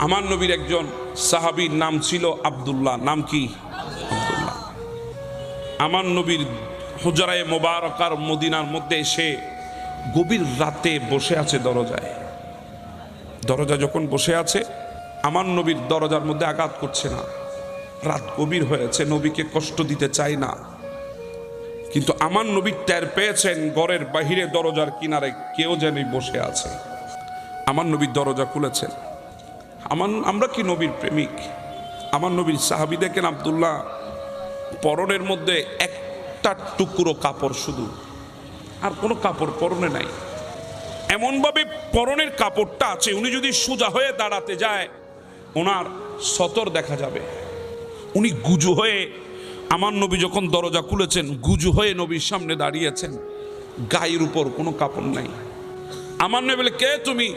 আমার নবীর একজন সাহাবীর নাম ছিল আব্দুল্লাহ। নাম কি? আব্দুল্লাহ। আমার নবীর হুজরায়ে মোবারকার মদিনার মধ্যে এসে গভীর রাতে বসে আছে দরজায়। দরজা যখন বসে আছে, আমার নবীর দরজার মধ্যে আঘাত করছে না। রাত গভীর হয়েছে, নবীকে কষ্ট দিতে চাই না, কিন্তু আমার নবী টের পেয়েছেন ঘরের বাহিরে দরজার কিনারে কেউ যেন বসে আছে। আমার নবীর দরজা খুলেছেন। আমরা কি নবীর প্রেমিক? আমার নবীর সাহাবী দেখেন আব্দুল্লাহ পরনের মধ্যে একটা টুকরো কাপড় শুধু, আর কোনো কাপড় পরনে নাই। এমনভাবে পরনের কাপড়টা আছে, উনি যদি সোজা হয়ে দাঁড়াতে যায় ওনার সতর দেখা যাবে। উনি গুজু হয়ে, আমার নবী যখন দরজা খুলেছেন গুজু হয়ে নবীর সামনে দাঁড়িয়েছেন, গায়ের উপর কোনো কাপড় নাই। আমার নবী বলে, কে তুমি?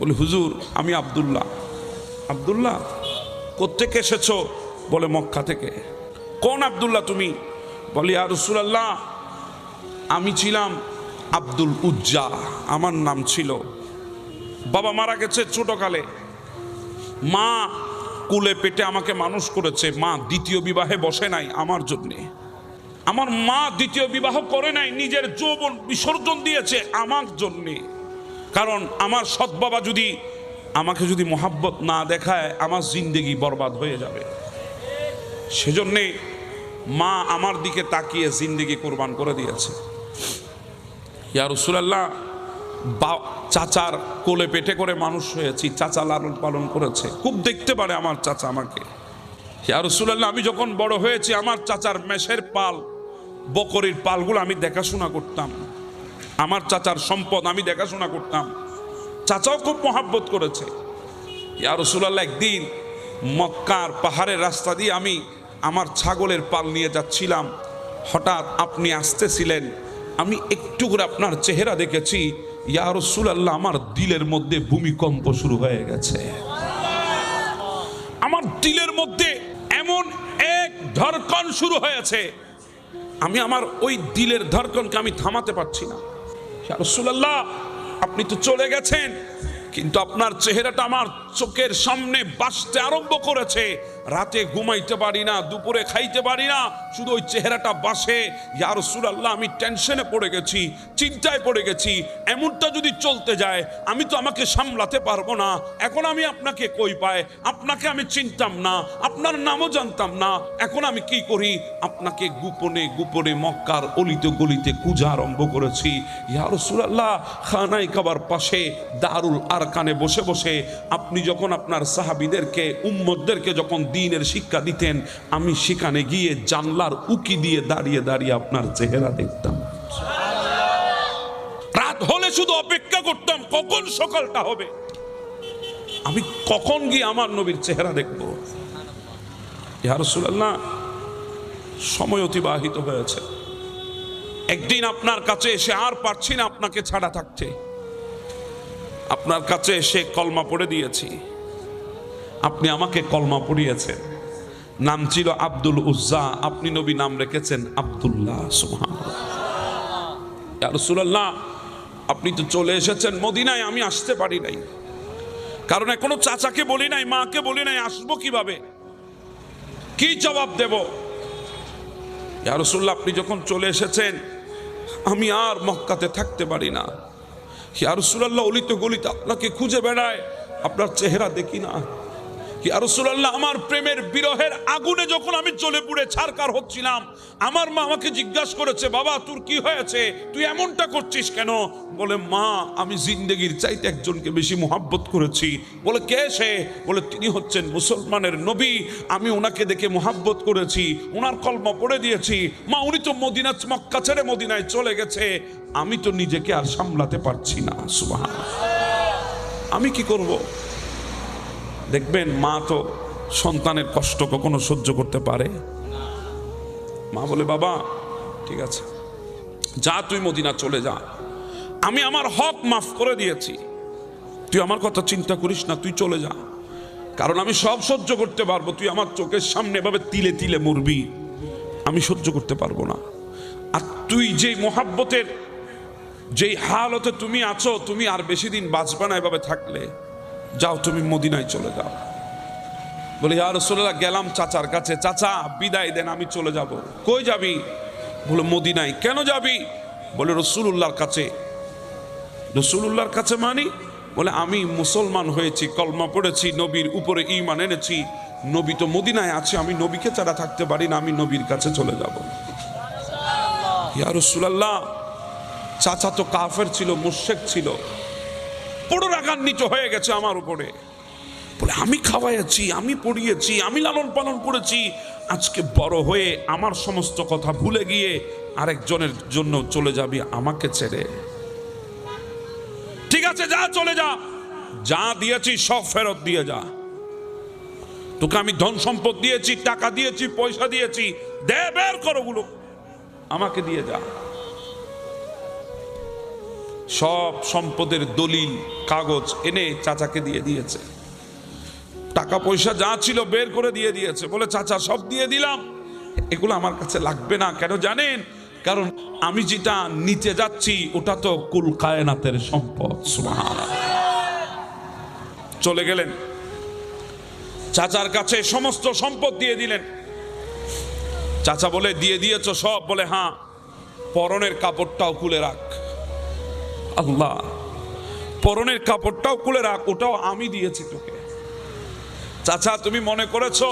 বলে, হুজুর আমি আব্দুল্লাহ। আব্দুল্লাহ, কোত্থেকে এসেছো? বলে, মক্কা থেকে। কোন আব্দুল্লাহ তুমি? বলে, ইয়া রাসূলুল্লাহ আমি ছিলাম আব্দুল উজ্জা, আমার নাম ছিল। বাবা মারা গেছে ছোটকালে, মা কুলে পেটে আমাকে মানুষ করেছে। মা দ্বিতীয় বিবাহে বসে নাই আমার জন্যে। আমার মা দ্বিতীয় বিবাহ করে নাই, নিজের যৌবন বিসর্জন দিয়েছে আমার জন্যে। কারণ আমার সৎ বাবা যদি আমাকে মোহাব্বত না দেখায় আমার জিন্দেগি বরবাদ হয়ে যাবে। সেজন্যে মা আমার দিকে তাকিয়ে জিন্দেগি কোরবান করে দিয়েছে। ইয়া রাসূলুল্লাহ চাচার কোলে পেটে করে মানুষ হয়েছি, চাচা লালন পালন করেছে, খুব দেখতে পারে আমার চাচা আমাকে। ইয়া রাসূলুল্লাহ আমি যখন বড় হয়েছি আমার চাচার মেষের পাল, বকরির পালগুলো আমি দেখাশোনা করতাম। আমার চাচার সম্পদ আমি দেখাশোনা করতাম। চাচাও খুব মহাব্বত করেছে। ইয়া রাসূলুল্লাহ একদিন মক্কার পাহাড়ের রাস্তা দিয়ে আমি আমার ছাগলের পাল নিয়ে যাচ্ছিলাম, হঠাৎ আপনি আসতেছিলেন, আমি একটু করে আপনার চেহারা দেখেছি। ইয়া রাসূলুল্লাহ আমার দিলের মধ্যে ভূমিকম্প শুরু হয়ে গেছে। আমার দিলের মধ্যে এমন এক ধড়কন শুরু হয়েছে, আমি আমার ওই দিলের ধড়কনকে আমি থামাতে পারছি না। ইয়া রাসূলুল্লাহ আপনি তো চলে গেছেন, কিন্তু আপনার চেহারাটা আমার চোখের সামনে বাসতে আরম্ভ করেছে। রাতে ঘুমাইতে পারি না, দুপুরে খাইতে পারি না, শুধু ওই চেহারাটা বাসে। ইয়া রাসূলুল্লাহ আমি টেনশনে পড়ে গেছি, চিন্তায় পড়ে গেছি। এমনটা যদি চলতে যায় আমি তো আমাকে সামলাতে পারবো না। এখন আমি আপনাকে কই পাই? আপনাকে আমি চিনতাম না, আপনার নামও জানতাম না। এখন আমি কি করি? আপনাকে গোপনে গোপনে মক্কার অলিতে গলিতে খুঁজা আরম্ভ করেছি। ইয়া রাসূলুল্লাহ খানায় কাবার পাশে দারুল আরকানে বসে বসে আপনি যখন আপনার সাহাবীদেরকে উম্মতদেরকে যখন দ্বীনের শিক্ষা দিতেন, আমি সেখানে গিয়ে জানলার উকি দিয়ে দাঁড়িয়ে দাঁড়িয়ে আপনার চেহারা দেখতাম। রাত হলে শুধু অপেক্ষা করতাম কখন সকালটা হবে, আমি কখন গিয়ে আমার নবীর চেহারা দেখব। ইয়া রাসূলুল্লাহ সময় অতিবাহিত হয়েছে। একদিন আপনার কাছে এসে আর পারছি না আপনাকে ছাড়া থাকতে, আপনার কাছে এসে কলমা পড়ে দিয়েছি। আপনি আমাকে কলমা পড়িয়েছেন। নাম ছিল আব্দুল উজ্জা, আপনি নবী নাম রেখেছেন আব্দুল্লাহ। সুবহানাল্লাহ। ইয়া রাসূলুল্লাহ আপনি তো চলে এসেছেন মদিনায়, আমি আসতে পারি নাই, কারণ এখনো চাচাকে বলি নাই, মাকে বলি নাই, আসবো কিভাবে, কি জবাব দেব? ইয়া রাসূলুল্লাহ আপনি যখন চলে এসেছেন আমি আর মক্কাতে থাকতে পারি না। ইয়া রাসূলুল্লাহ অলিতে গলিতে আপনাকে খুঁজে বেড়ায়, আপনার চেহারা দেখি না। ইয়া রাসূলুল্লাহ আমার প্রেমের বিরহের আগুনে যখন আমি জ্বলে পুড়ে ছারখার হচ্ছিলাম, আমার মা আমাকে জিজ্ঞাসা করেছে, বাবা তোর কি হয়েছে, তুই এমনটা করছিস কেন? বলে, মা আমি জিন্দেগির চাইতে একজনকে বেশি মুহাব্বত করেছি। বলে, কে সে? বলে, তিনি হচ্ছেন মুসলমানের নবী, আমি ওনাকে দেখে মুহাব্বত করেছি, ওনার কলমা পড়ে দিয়েছি। মা উনি তো মদিনা মক্কা ছেড়ে মদিনায় চলে গেছে, আমি তো নিজেকে আর সামলাতে পারছি না। সুবহানাল্লাহ। আমি কি করব? দেখবেন মা তো সন্তানের কষ্ট কখনো সহ্য করতে পারে? মা বলে, বাবা ঠিক আছে যা, তুই মদিনা চলে যা, আমি আমার হক মাফ করে দিয়েছি, তুই আমার কথা চিন্তা করিস না, তুই চলে যা, কারণ আমি সব সহ্য করতে পারবো। তুই আমার চোখের সামনে এভাবে তিলে তিলে মরবি, আমি সহ্য করতে পারবো না। আর তুই যেই মোহাব্বতের যেই হালতে তুমি আছো, তুমি আর বেশি দিন বাঁচবে না এভাবে থাকলে। যাও তুমি মদিনায় চলে যাও। বলে ইয়া রাসূলুল্লাহ গেলাম চাচার কাছে, চাচা বিদায় দেন আমি চলে যাব। কই যাবি? বলে মদিনায়। কেন যাবি? বলে রাসূলুল্লাহর কাছে। রাসূলুল্লাহর কাছে মানি? বলে আমি মুসলমান হয়েছি, কলমা পড়েছি, নবীর উপরে ঈমান এনেছি, নবী তো মদিনায় আছে, আমি নবীকে ছাড়া থাকতে পারি না, আমি নবীর কাছে চলে যাব। ইয়া রাসূলুল্লাহ, চাচা তো কাফের ছিল, মুশরিক ছিল, বড় রাগান্বিত হয়ে গেছে আমার উপরে। বলে আমি খাওয়াইছি, আমি পড়িয়েছি, আমি লালন পালন করেছি, আজকে বড় হয়ে আমার সমস্ত কথা ভুলে গিয়ে আরেকজনের জন্য চলে যাবি আমাকে ছেড়ে? ঠিক আছে যা, চলে যা, যা দিয়েছি সব ফেরত দিয়ে যা। তোকে আমি ধন সম্পদ দিয়েছি, টাকা দিয়েছি, পয়সা দিয়েছি, দে, বের করো গুলো, আমাকে দিয়ে যা। সব সম্পদের দলিল কাগজ এনে চাচাকে দিয়ে দিয়েছে, টাকা পয়সা যা ছিল বের করে দিয়ে দিয়েছে। বলে চাচা সব দিয়ে দিলাম, এগুলো আমার কাছে লাগবে না। কেন জানেন? কারণ আমি যেটা নিতে যাচ্ছি ওটা তো কুল কায়নাতের সম্পদ। সুবহানাল্লাহ। চলে গেলেন, চাচার কাছে সমস্ত সম্পদ দিয়ে দিলেন। চাচা বলে দিয়ে দিয়েছো সব? বলে হ্যাঁ। পরনের কাপড়টাও খুলে রাখ। আল্লাহ, পরনের কাপড়টাও খুলে রাখ, ওটাও আমি দিয়েছি তোকে। চাচা তুমি মনে করেছো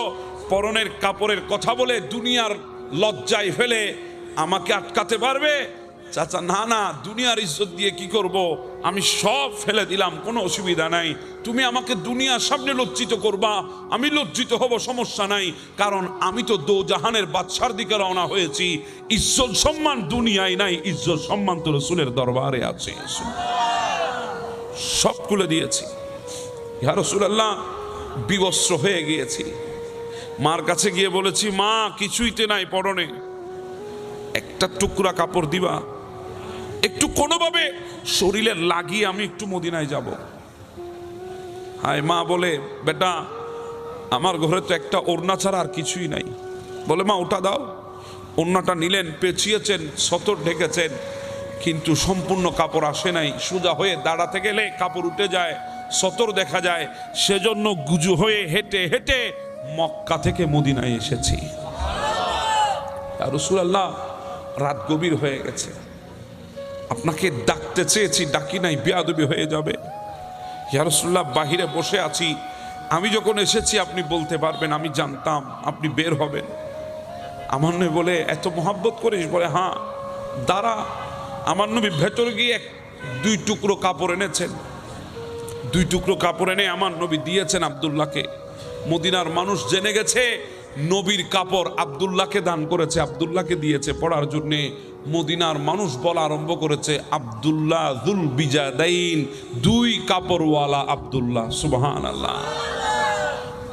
পরনের কাপড়ের কথা বলে দুনিয়ার লজ্জায় ফেলে আমাকে আটকাতে পারবে? চাচা না না, দুনিয়ার ইজ্জত দিয়ে কি করব, আমি সব ফেলে দিলাম, কোনো অসুবিধা নাই। তুমি আমাকে দুনিয়ার সামনে লজ্জিত করবা, আমি লজ্জিত হব, সমস্যা নাই, কারণ আমি তো দো জাহানের বাদশার দিকে রওনা হয়েছি। ইজ্জত সম্মান দুনিয়ায় নাই, ইজ্জত সম্মান তো রাসূলের দরবারে আছে। সব খুলে দিয়েছি। ইয়া রাসূলুল্লাহ, বিবস্ত্র হয়ে গিয়েছি। মার কাছে গিয়ে বলেছি মা কিছুইতে নাই পরনে, একটা টুকরা কাপড় দিবা, একটু কোনোভাবে শরীরে লাগিয়ে আমি একটু মদিনায় যাব। হায় মা বলে বেটা আমার ঘরে তো একটা ওড়না ছাড়া আর কিছুই নাই। বলে মা ওটা দাও। ওড়নাটা নিলেন, পেঁচিয়েছেন, সতর ঢেকেছেন, কিন্তু সম্পূর্ণ কাপড় আসে নাই। সোজা হয়ে দাঁড়াতে গেলে কাপড় উঠে যায়, সতর দেখা যায়, সেজন্য গুজু হয়ে হেঁটে হেঁটে মক্কা থেকে মদিনায় এসেছি। আর রাসূলুল্লাহ রাত গভীর হয়ে গেছে, আপনাকে ডাকতে চেয়েছি, ডাকি নাই, বেয়াদবি হয়ে যাবে। ইয়া রাসূলুল্লাহ বাহিরে বসে আছি, আমি যখন এসেছি আপনি বলতে পারবেন, আমি জানতাম আপনি বের হবেন। আমার নবী বলে এত মহব্বত করিস? বলে হ্যাঁ। দাঁড়া। আমার নবী ভেতরে গিয়ে দুই টুকরো কাপড় এনেছেন, দুই টুকরো কাপড় এনে আমার নবী দিয়েছেন আব্দুল্লাহকে। মদিনার মানুষ জেনে গেছে নবীর কাপড় আব্দুল্লাহকে দান করেছে, আব্দুল্লাহকে দিয়েছে পড়ার জন্য। মদিনার মানুষ বলা আরম্ভ করেছে আব্দুল্লাহ যুল বিজাদাইন, দুই কাপড়ওয়ালা আব্দুল্লাহ। সুবহানাল্লাহ।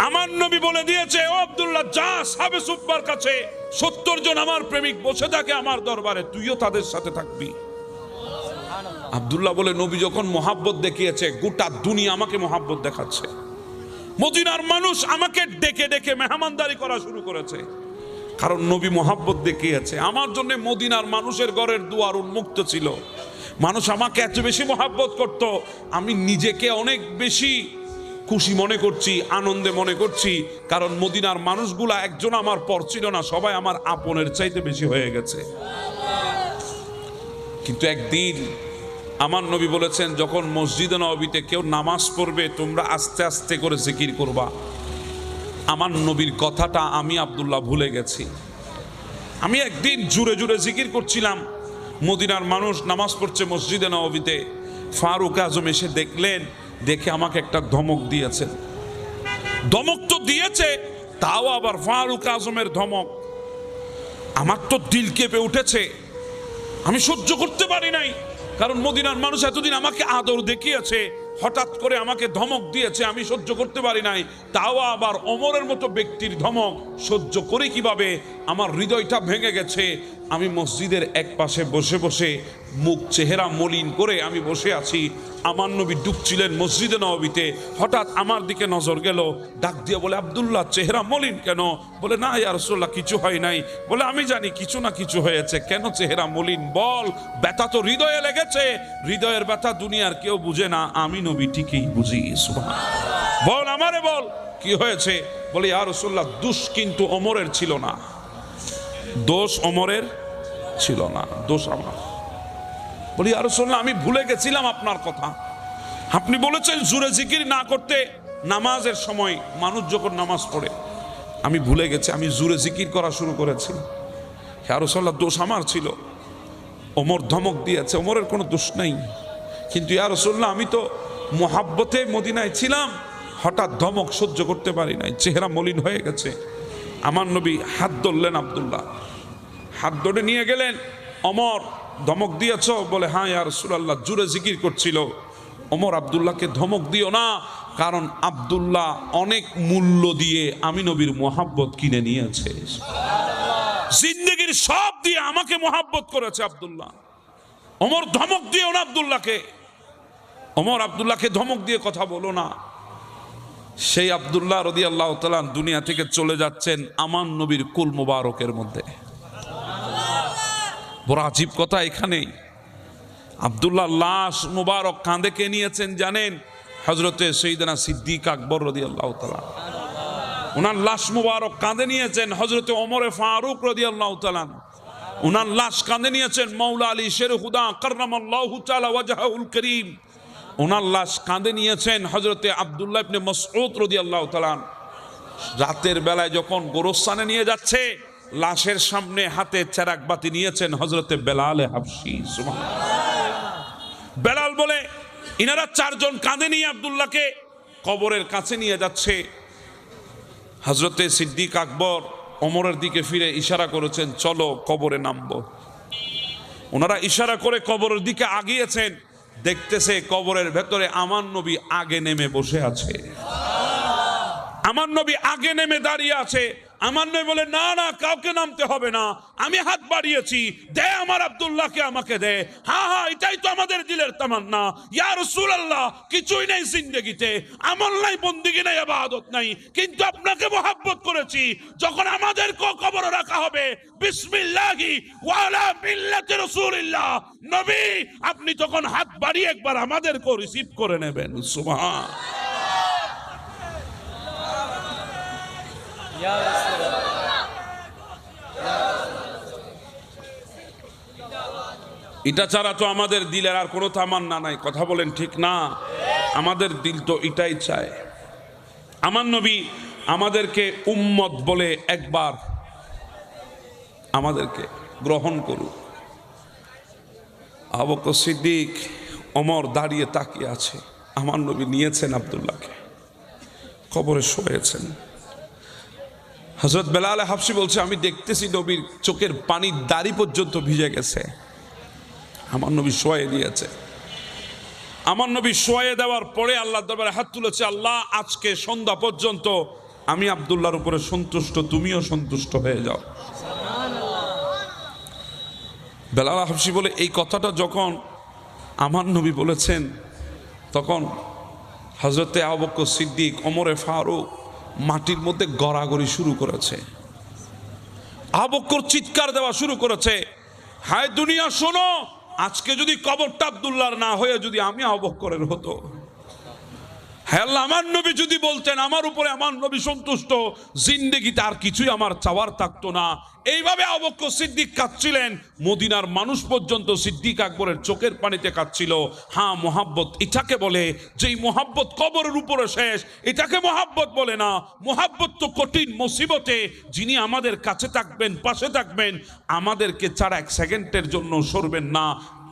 আমার নবী বলে দিয়েছে ও আব্দুল্লাহ যা সাহাবে সুব্বার কাছে 70 জন আমার প্রেমিক বসে থাকে আমার দরবারে, তুইও তাদের সাথে থাকবি। আব্দুল্লাহ বলে নবী যখন মোহাব্বত দেখিয়েছে, গোটা দুনিয়া আমাকে মোহাব্বত দেখাচ্ছে। মদিনার মানুষ আমাকে ডেকে ডেকে মেহমানদারি করা শুরু করেছে, কারণ নবী মোহাব্বত দেখিয়েছে। আমার জন্য মদিনার মানুষের ঘরের দুয়ার উন্মুক্ত ছিল। মানুষ আমাকে এত বেশি মোহাব্বত করত, আমি নিজেকে অনেক বেশি খুশি মনে করছি, আনন্দে মনে করছি, কারণ মদিনার মানুষগুলা একজন আমার পর ছিল না, সবাই আমার আপনের চাইতে বেশি হয়ে গেছে। কিন্তু একদিন আমার নবী বলেছেন যখন মসজিদে নববীতে কেউ নামাজ পড়বে তোমরা আস্তে আস্তে করে জিকির করবা। আমার নবীর কথাটা আমি আব্দুল্লাহ ভুলে গেছি। আমি একদিন জুড়ে জুড়ে জিকির করছিলাম, মদিনার মানুষ নামাজ পড়ছে মসজিদে নববীতে। ফারুক আজম এসে দেখলেন, দেখে আমাকে একটা ধমক দিয়েছেন। ধমক তো দিয়েছে, তাও আবার ফারুক আজমের ধমক। আমার তো দিল কেঁপে উঠেছে, আমি সহ্য করতে পারি নাই, কারণ মদিনার মানুষ এতদিন আমাকে আদর দেখিয়েছে, হঠাৎ করে আমাকে ধমক দিয়েছে, আমি সহ্য করতে পারি নাই। তাও আবার ওমরের মতো ব্যক্তির ধমক সহ্য করে কিভাবে, আমার হৃদয়টা ভেঙে গেছে। আমি মসজিদের এক পাশে বসে বসে মুখ চেহারা মলিন করে আমি বসে আছি। আমার নবী ঢুকছিলেন মসজিদে নববীতে, হঠাৎ আমার দিকে নজর গেল, ডাক দিয়ে বলে, আব্দুল্লাহ চেহারা মলিন কেন? বলে, না ইয়া রাসূলুল্লাহ কিছু হয় নাই। বলে, আমি জানি কিছু না কিছু হয়েছে, কেন চেহারা মলিন বল? ব্যথা তো হৃদয়ে লেগেছে, হৃদয়ের ব্যথা দুনিয়ার কেউ বুঝে না, আমি নবী ঠিকই বুঝি। সুবহানাল্লাহ। বল আমারে বল কি হয়েছে? বলে, ইয়া রাসূলুল্লাহ দোষ কিন্তু ওমরের ছিল না, দোষ ওমরের ছিল না, দোষ আমার। বলি, ইয়া রাসূলুল্লাহ আমি ভুলে গেছিলাম আপনার কথা, আপনি বলেছেন জোরে জিকির না করতে নামাজের সময়, মানুষ যখন নামাজ পড়ে। আমি ভুলে গেছি, আমি জোরে জিকির করা শুরু করেছি। ইয়া রাসূলুল্লাহ দোষ আমার ছিল, ওমর ধমক দিয়েছে, ওমরের কোনো দোষ নাই। কিন্তু ইয়া রাসূলুল্লাহ আমি তো মোহাব্বতে মদিনায় ছিলাম, হঠাৎ ধমক সহ্য করতে পারি নাই, চেহারা মলিন হয়ে গেছে। আমার নবী হাত ধরলেন, আব্দুল্লাহ হাত ধরে নিয়ে গেলেন। ওমর ধমক দিয়েছ? বলে, হ্যাঁ ইয়া রাসূলুল্লাহ, জোরে জিকির করছিল। ওমর, আব্দুল্লাহকে ধমক দিও না, কারণ আব্দুল্লাহ অনেক মূল্য দিয়ে আমি নবীর মোহাব্বত কিনে নিয়েছে, জিন্দেগির সব দিয়ে আমাকে মোহাব্বত করেছে আব্দুল্লাহ। ওমর ধমক দিও না আব্দুল্লাহকে, ওমর আব্দুল্লাহকে ধমক দিয়ে কথা বলো না। সেই আব্দুল্লাহ রাদিয়াল্লাহু তাআলা দুনিয়া থেকে চলে যাচ্ছেন আমার নবীর কুল মুবারকের মধ্যে। বড় আজীব কথা এখানেই, আব্দুল্লাহ লাশ মুবারক কাঁধে কে নিয়েছেন জানেন? হযরতে সাইয়েদনা সিদ্দিক আকবর রাদিয়াল্লাহু তাআলা। ওনার লাশ মুবারক কাঁধে নিয়েছেন হযরতে ওমর ফারুক রাদিয়াল্লাহু তাআলা। ওনার লাশ কাঁধে নিয়েছেন মাওলা আলী শের খুদা কাররামাল্লাহু তাআলা ওয়াজহুল করিম। ওনার লাশ কাঁধে নিয়েছেন হযরতে আব্দুল্লাহ ইবনে মাসউদ রাদিয়াল্লাহু তাআলা। রাতের বেলায় যখন গোরস্থানে নিয়ে যাচ্ছে, লাশের সামনে হাতে চেরাগ বাতি নিয়েছেন হযরতে বেলাল হাবশী। সুবহানাল্লাহ। বেলাল বলে, ইনারা চারজন কাঁধে নিয়ে আব্দুল্লাহকে কবরের কাছে নিয়ে যাচ্ছে। হযরতে সিদ্দিক আকবর ওমরের দিকে ফিরে ইশারা করেছেন, চলো কবরে নামবো। ওনারা ইশারা করে কবরের দিকে আগিয়েছেন, দেখতেছে কবরের ভেতরে আমার নবী আগে নেমে বসে আছে, আমার নবী আগে নেমে দাঁড়িয়ে আছে। আমার নবী বলে, না না, কাউকে নামতে হবে না, আমি হাত বাড়িয়েছি, দে আমার আব্দুল্লাহকে আমাকে দে। হ্যাঁ হ্যাঁ, এটাই তো আমাদের দিলের তামান্না। ইয়া রাসূলুল্লাহ, কিছুই নাই জিন্দেগিতে, আমল নাই, বন্দেগী নাই, ইবাদত নাই, কিন্তু আপনাকে মোহাব্বত করেছি। যখন আমাদের কবরে রাখা হবে, বিসমিল্লাহি ওয়া আলা মিল্লাতি রাসূলিল্লাহ, নবী আপনি তখন হাত বাড়িয়ে একবার আমাদেরকে রিসিভ করে নেবেন। সুবহানাল্লাহ। এটা ছাড়া তো আমাদের দিলের আর কোনো তামান্না নাই, কথা বলেন ঠিক না? আমাদের দিল তো এটাই চায়, আমার নবী আমাদেরকে উম্মত বলে একবার আমাদেরকে গ্রহণ করুক। আবু বকর সিদ্দিক ওমর দাঁড়িয়ে তাকিয়ে আছে, আমার নবী নিয়েছেন আব্দুল্লাহকে, কবরে শোয়েছেন। হযরত বেলাল হাবশী বলছে, আমি দেখতেছি নবীর চোখের পানির দাড়ি পর্যন্ত ভিজে গেছে। আমার নবী শোয়ে দিয়েছে। আমার নবী শোয়ে দেওয়ার পরে আল্লাহর দরবারে হাত তুলেছে, আল্লাহ আজকে সন্ধ্যা পর্যন্ত আমি আব্দুল্লাহর উপরে সন্তুষ্ট, তুমিও সন্তুষ্ট হয়ে যাও। বেলাল হাবশী বলে, এই কথাটা যখন আমার নবী বলেছেন, তখন হযরতে আবু বকর সিদ্দিক ওমরে ফারুক মাটির মধ্যে গড়াগড়ি শুরু করেছে। আবু বকর চিৎকার দেওয়া শুরু করেছে, হায় দুনিয়া শোনো, আজকে যদি কবরটা আব্দুল্লাহর না হয়ে যদি আমি আবু বকরের হতো, হ্যাঁ আল্লাহ, আমার নবী যদি বলতেন আমার উপরে আমার নবী সন্তুষ্ট, জিন্দেগিতে আর কিছুই আমার চাওয়ার থাকতো না। এইভাবে আবু বকর সিদ্দিক কাঁদছিলেন, মদিনার মানুষ পর্যন্ত সিদ্দিক আকবরের চোখের পানিতে কাঁদছিল। হ্যাঁ, মোহাব্বত এটাকে বলে, যেই মোহাব্বত কবরের উপরে শেষ, এটাকে মোহাব্বত বলে না। মোহাব্বত তো কঠিন মুসিবতে যিনি আমাদের কাছে থাকবেন, পাশে থাকবেন, আমাদেরকে ছাড়া এক সেকেন্ডের জন্য সরবেন না,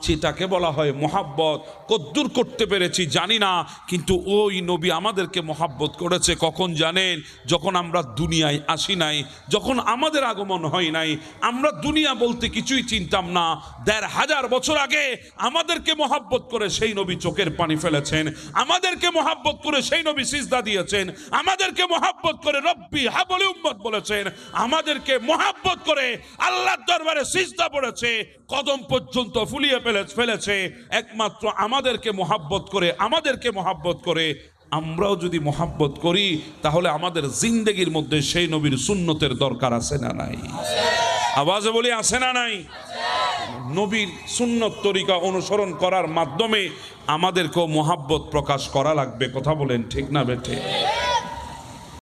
সেটাকে বলা হয় মোহাব্বত। কদ্দুর করতে পেরেছি জানি না, কিন্তু ওই নবী আমাদেরকে মোহাব্বত করেছে কখন জানেন? যখন আমরা দুনিয়ায় আসি নাই, যখন আমাদের আগমন হয় নাই, আমরা দুনিয়া বলতে কিছুই চিনতাম না। ১৫০০ বছর আগে আমাদেরকে মোহাব্বত করে সেই নবী চোখের পানি ফেলেছেন, আমাদেরকে মোহাব্বত করে সেই নবী সিজদা দিয়েছেন, আমাদেরকে মোহাব্বত করে রব্বি হাবলি উম্মত বলেছেন, আমাদেরকে মোহাব্বত করে আল্লাহর দরবারে সিজদা পড়েছে, কদম পর্যন্ত ফুলিয়ে ফেলেছে, একমাত্র আমাদেরকে মোহাব্বত করে আমরাও যদি মোহাব্বত করি, তাহলে আমাদের জিন্দেগির মধ্যে সেই নবীর সুন্নতের দরকার আছে না নাই? আওয়াজে বলি আছে না নাই? নবীর সুন্নত তরিকা অনুসরণ করার মাধ্যমে আমাদেরকেও মোহাব্বত প্রকাশ করা লাগবে। কথা বলেন ঠিক না বেঠে?